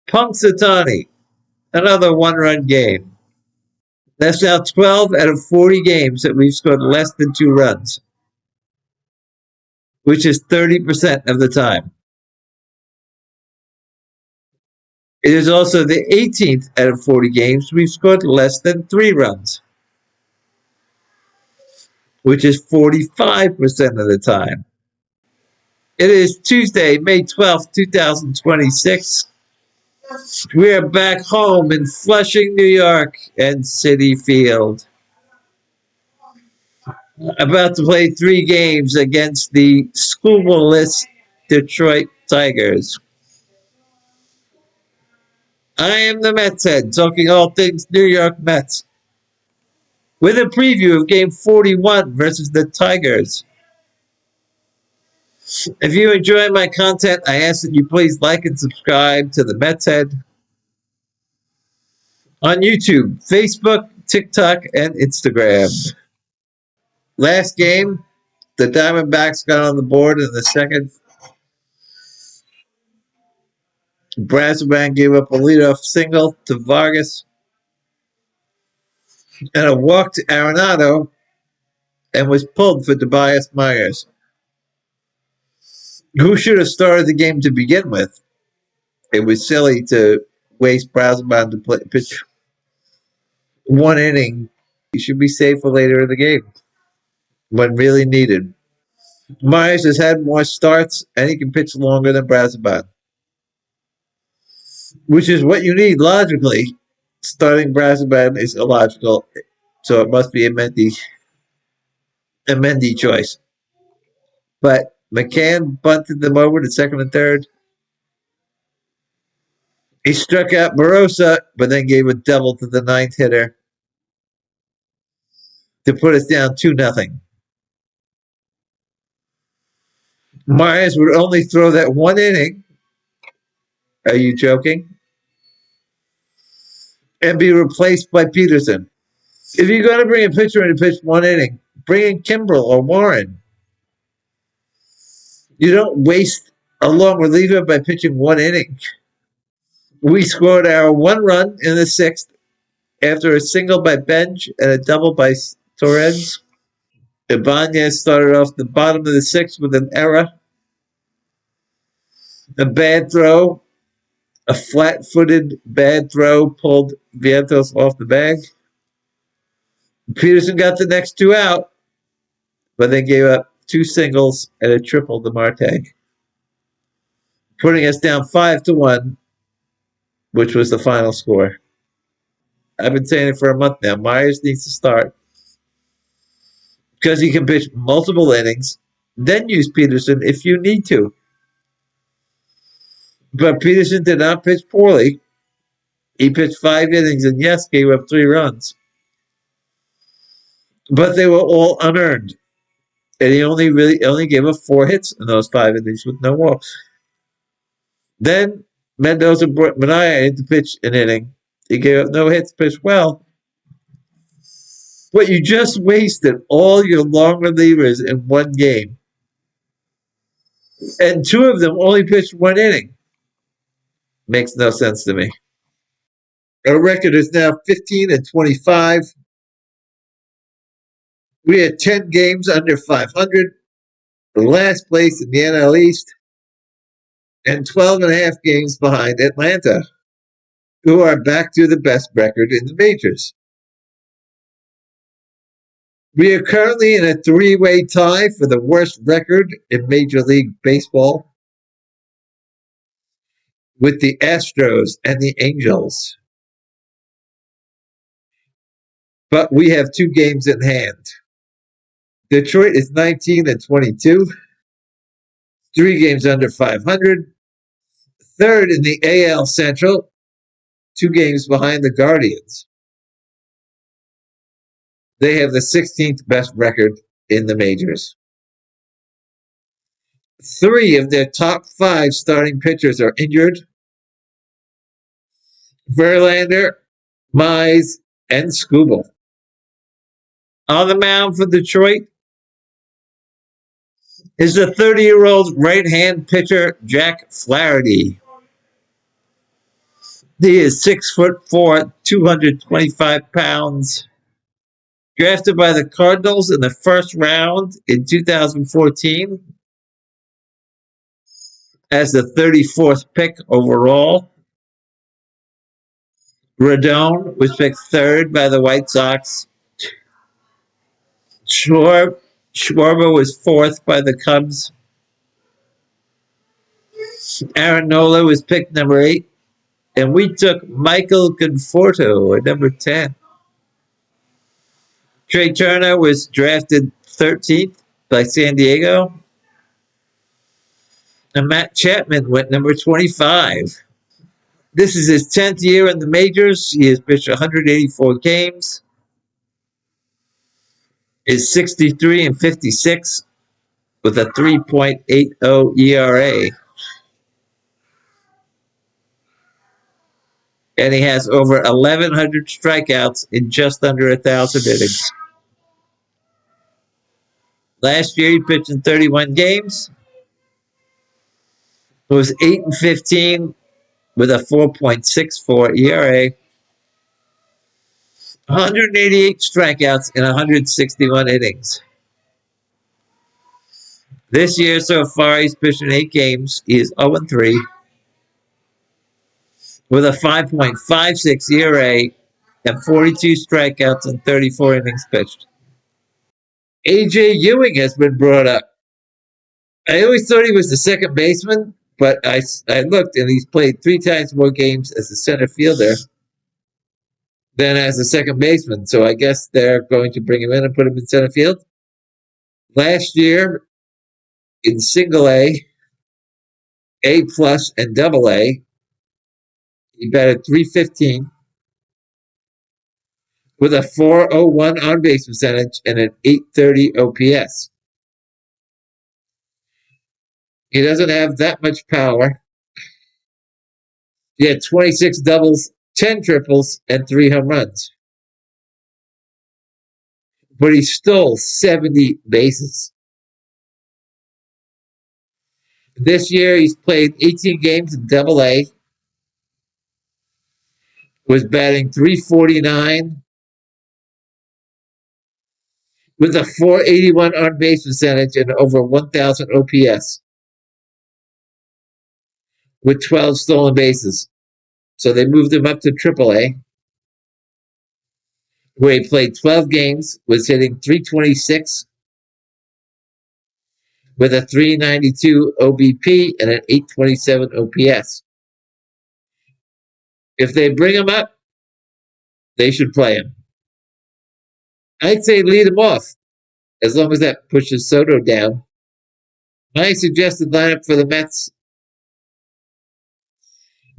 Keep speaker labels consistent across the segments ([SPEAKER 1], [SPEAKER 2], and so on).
[SPEAKER 1] Punxsutawney, another one-run game. That's now 12 out of 40 games that we've scored less than 2 runs, which is 30% of the time. It is also the 18th out of 40 games we've scored less than 3 runs, which is 45% of the time. It is Tuesday, May 12th, 2026. We are back home in Flushing, New York, and Citi Field. About to play 3 games against the school-less Detroit Tigers. I am the Mets head, talking all things New York Mets, with a preview of Game 41 versus the Tigers. If you enjoy my content, I ask that you please like and subscribe to the Mets head on YouTube, Facebook, TikTok, and Instagram. Last game, the Diamondbacks got on the board in the second. Brassman gave up a leadoff single to Vargas and a walk to Arenado and was pulled for Tobias Myers, who should have started the game to begin with. It was silly to waste Brassman to pitch 1 inning. He should be saved for later in the game when really needed. Myers has had more starts and he can pitch longer than Brassman, which is what you need logically. Starting Brassman is illogical, so it must be a Mendy choice. But McCann bunted them over to second and third. He struck out Barossa, but then gave a double to the 9th hitter to put us down 2-0. Myers would only throw that 1 inning. Are you joking? And be replaced by Peterson. If you're going to bring a pitcher in to pitch 1 inning, bring in Kimbrel or Warren. You don't waste a long reliever by pitching 1 inning. We scored our 1 run in the 6th after a single by Benj and a double by Torres. Ibanez started off the bottom of the 6th with an error. A bad throw, a flat-footed bad throw pulled Vientos off the bag. Peterson got the next 2 out, but they gave up 2 singles and a triple to Marte, putting us down 5-1, which was the final score. I've been saying it for a month now. Myers needs to start because he can pitch multiple innings, then use Peterson if you need to. But Peterson did not pitch poorly. He pitched 5 innings and, yes, gave up 3 runs. But they were all unearned. And he only gave up 4 hits in those 5 innings with no walks. Then Mendoza brought Minaya in to pitch an inning. He gave up no hits, pitched well. But you just wasted all your long relievers in 1 game. And 2 of them only pitched 1 inning. Makes no sense to me. Our record is now 15-25. We had 10 games under 500. Last place in the NL East. And 12.5 games behind Atlanta, who are back to the best record in the majors. We are currently in a 3-way tie for the worst record in Major League Baseball with the Astros and the Angels. But we have 2 games in hand. Detroit is 19-22, 3 games under 500, third in the AL Central, 2 games behind the Guardians. They have the 16th best record in the majors. 3 of their top 5 starting pitchers are injured. Verlander, Mize, and Skubal. On the mound for Detroit is the 30-year-old right-hand pitcher Jack Flaherty. He is 6'4", 225 pounds. Drafted by the Cardinals in the first round in 2014 as the 34th pick overall. Rodon was picked third by the White Sox. Schwarber was fourth by the Cubs. Aaron Nola was picked number 8. And we took Michael Conforto at number 10. Trey Turner was drafted 13th by San Diego. And Matt Chapman went number 25. This is his 10th year in the majors. He has pitched 184 games. Is 63-56 with a 3.80 ERA. And he has over 1,100 strikeouts in just under 1,000 innings. Last year, he pitched in 31 games. It was 8-15 with a 4.64 ERA. 188 strikeouts in 161 innings. This year so far, he's pitched in 8 games. He is 0-3 with a 5.56 ERA and 42 strikeouts in 34 innings pitched. A.J. Ewing has been brought up. I always thought he was the second baseman, but I looked and he's played 3 times more games as a center fielder than as a second baseman. So I guess they're going to bring him in and put him in center field. Last year, in single A, A plus, and double A, he batted .315 with a .401 on base percentage and an .830 OPS. He doesn't have that much power. He had 26 doubles, 10 triples, and 3 home runs. But he stole 70 bases. This year, he's played 18 games in double A, was batting .349 with a .481 on base percentage and over 1,000 OPS with 12 stolen bases. So they moved him up to AAA, where he played 12 games, was hitting .326 with a .392 OBP and an .827 OPS. If they bring him up, they should play him. I'd say lead him off, as long as that pushes Soto down. My suggested lineup for the Mets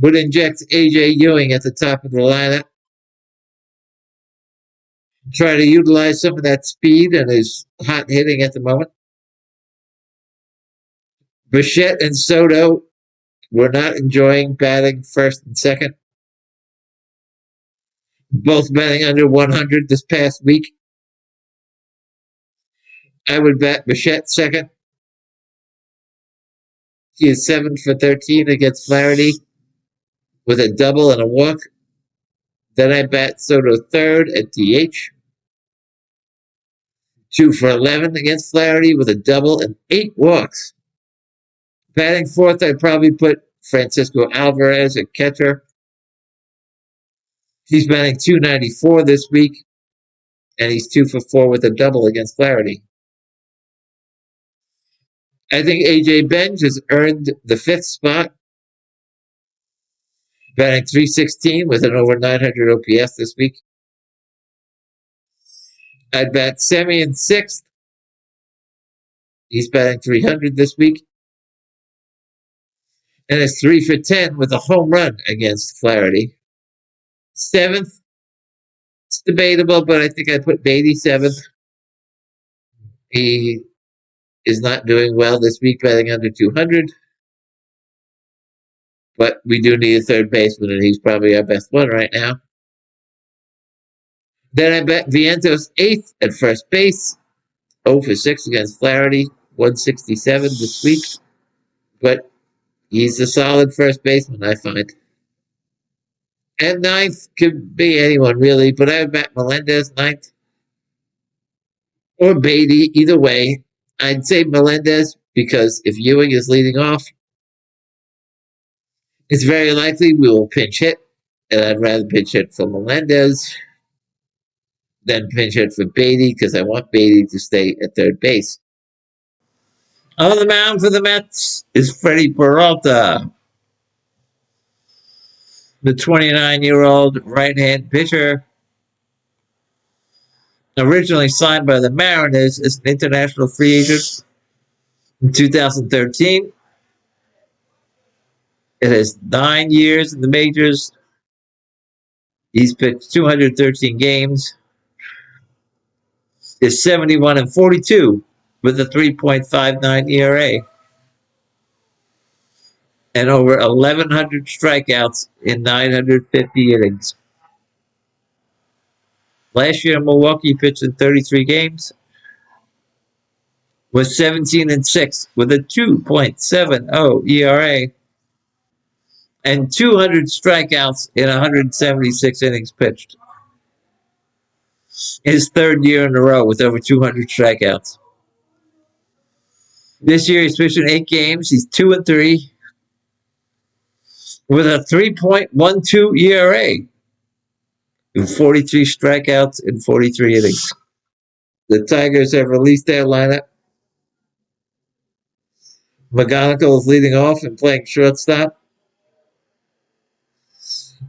[SPEAKER 1] would inject A.J. Ewing at the top of the lineup. Try to utilize some of that speed and his hot hitting at the moment. Bichette and Soto were not enjoying batting first and second. Both batting under 100 this past week. I would bat Bichette second. He is 7 for 13 against Flaherty with a double and a walk. Then I bat Soto third at DH. 2 for 11 against Flaherty with a double and 8 walks. Batting fourth, I'd probably put Francisco Alvarez at catcher. He's batting .294 this week, and he's 2 for 4 with a double against Flaherty. I think A.J. Benj has earned the 5th spot, batting .316 with an over 900 OPS this week. I'd bat Semien 6th. He's batting .300 this week. And it's 3 for 10 with a home run against Flaherty. 7th, it's debatable, but I think I'd put Beatty 7th. He is not doing well this week, batting under 200. But we do need a third baseman, and he's probably our best one right now. Then I bet Vientos 8th at first base. 0 for 6 against Flaherty. 167 this week. But he's a solid first baseman, I find. And ninth could be anyone really, but I would bet Melendez ninth or Beatty. Either way, I'd say Melendez because if Ewing is leading off, it's very likely we will pinch hit, and I'd rather pinch hit for Melendez than pinch hit for Beatty because I want Beatty to stay at third base. On the mound for the Mets is Freddie Peralta, the 29-year-old right-hand pitcher, originally signed by the Mariners as an international free agent in 2013. It has 9 years in the majors. He's pitched 213 games, is 71-42 with a 3.59 ERA and over 1,100 strikeouts in 950 innings. Last year, Milwaukee pitched in 33 games, was 17-6 with a 2.70 ERA and 200 strikeouts in 176 innings pitched. His third year in a row with over 200 strikeouts. This year he's pitched in 8 games. He's 2-3 with a 3.12 ERA and 43 strikeouts in 43 innings. The Tigers have released their lineup. McGonigal is leading off and playing shortstop.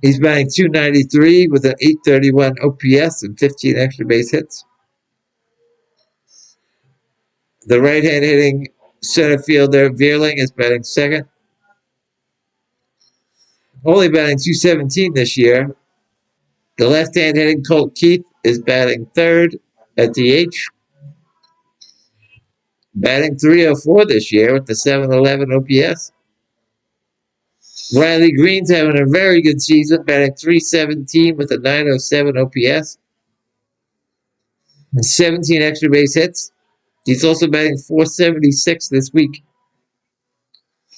[SPEAKER 1] He's batting 293 with an 831 OPS and 15 extra base hits. The right-hand hitting center fielder Veerling is batting second. Only batting 217 this year. The left-hand hitting Colt Keith is batting third at DH. Batting 304 this year with the 711 OPS. Riley Green's having a very good season, batting 317 with a 907 OPS. And 17 extra base hits. He's also batting 476 this week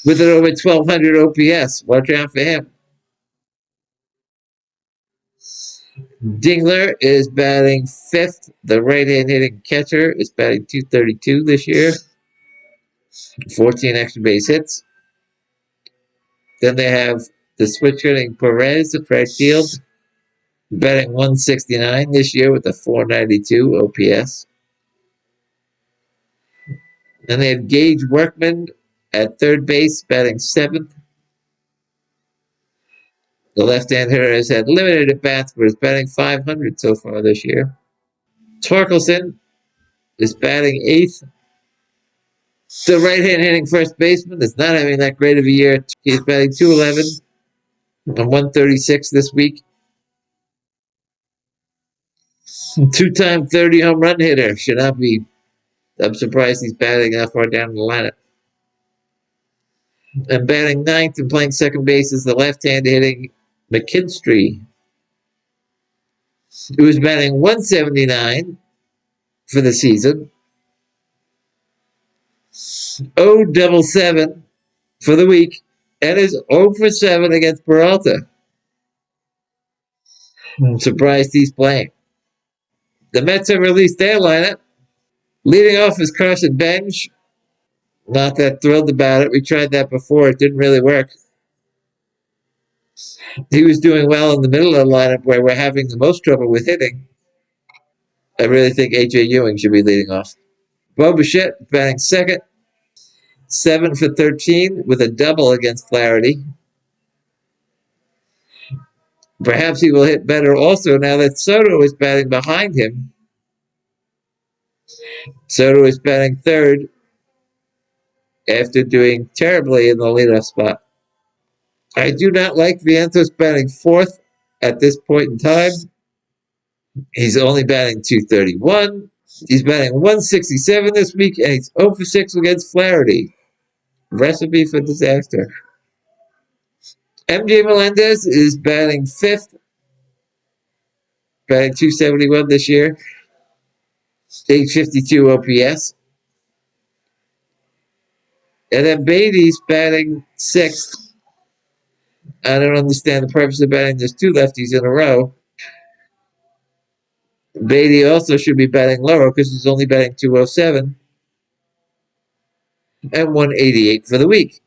[SPEAKER 1] with an over 1,200 OPS. Watch out for him. Dingler is batting fifth. The right-hand hitting catcher is batting 232 this year. 14 extra base hits. Then they have the switch hitting Perez at right field, batting 169 this year with a 492 OPS. Then they have Gage Workman at third base, batting seventh. The left-hand hitter has had limited at-bats, but is batting 500 so far this year. Torkelson is batting eighth. The right-hand hitting first baseman is not having that great of a year. He's batting 211 and 136 this week. Two-time 30 home run hitter. Should not be. I'm surprised he's batting that far down the lineup. And batting ninth and playing second base is the left-hand hitting McKinstry, who is batting 179 for the season. 0-7 for the week, and is 0 for 7 against Peralta. I'm surprised he's playing. The Mets have released their lineup. Leading off is Carson Bench. Not that thrilled about it. We tried that before. It didn't really work. He was doing well in the middle of the lineup where we're having the most trouble with hitting. I really think A.J. Ewing should be leading off. Bo Bichette batting second. 7 for 13 with a double against Flaherty. Perhaps he will hit better also now that Soto is batting behind him. Soto is batting third after doing terribly in the leadoff spot. I do not like Vientos batting fourth at this point in time. He's only batting 231. He's batting 167 this week, and he's 0 for 6 against Flaherty. Recipe for disaster. MJ Melendez is batting fifth, batting 271 this year, 852 OPS. And then Beatty's batting sixth, I don't understand the purpose of betting. There's two lefties in a row. Beatty also should be betting lower because he's only betting 207 and 188 for the week.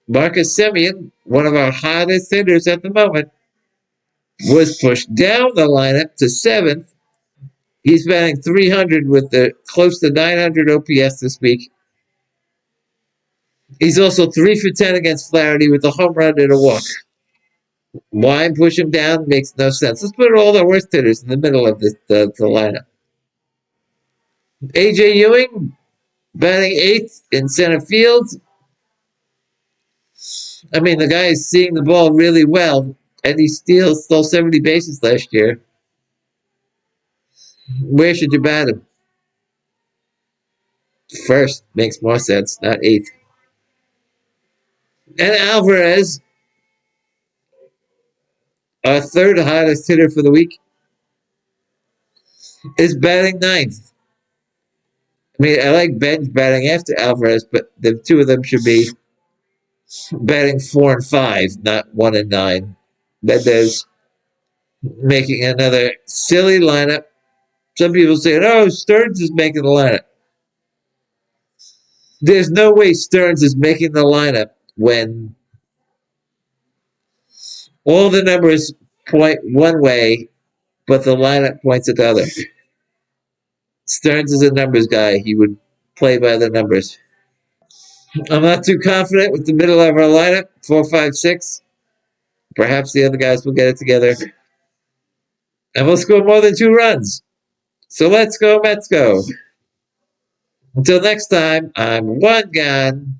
[SPEAKER 1] Marcus Semien, one of our hottest hitters at the moment, was pushed down the lineup to seventh. He's batting 300 with the close to 900 OPS this week. He's also 3 for 10 against Flaherty with a home run and a walk. Why push him down makes no sense. Let's put all the worst hitters in the middle of the lineup. AJ Ewing batting eighth in center field. I mean, the guy is seeing the ball really well, and he stole 70 bases last year. Where should you bat him? First makes more sense, not eighth. And Alvarez, our third hottest hitter for the week, is batting ninth. I mean, I like Ben's batting after Alvarez, but the two of them should be batting 4 and 5, not 1 and 9. Mendez making another silly lineup. Some people say, "Oh, Stearns is making the lineup." There's no way Stearns is making the lineup when all the numbers point one way, but the lineup points at the other. Stearns is a numbers guy. He would play by the numbers. I'm not too confident with the middle of our lineup, 4, 5, 6. Perhaps the other guys will get it together. And we'll score more than 2 runs. So let's go, Mets go. Until next time, I'm one gone.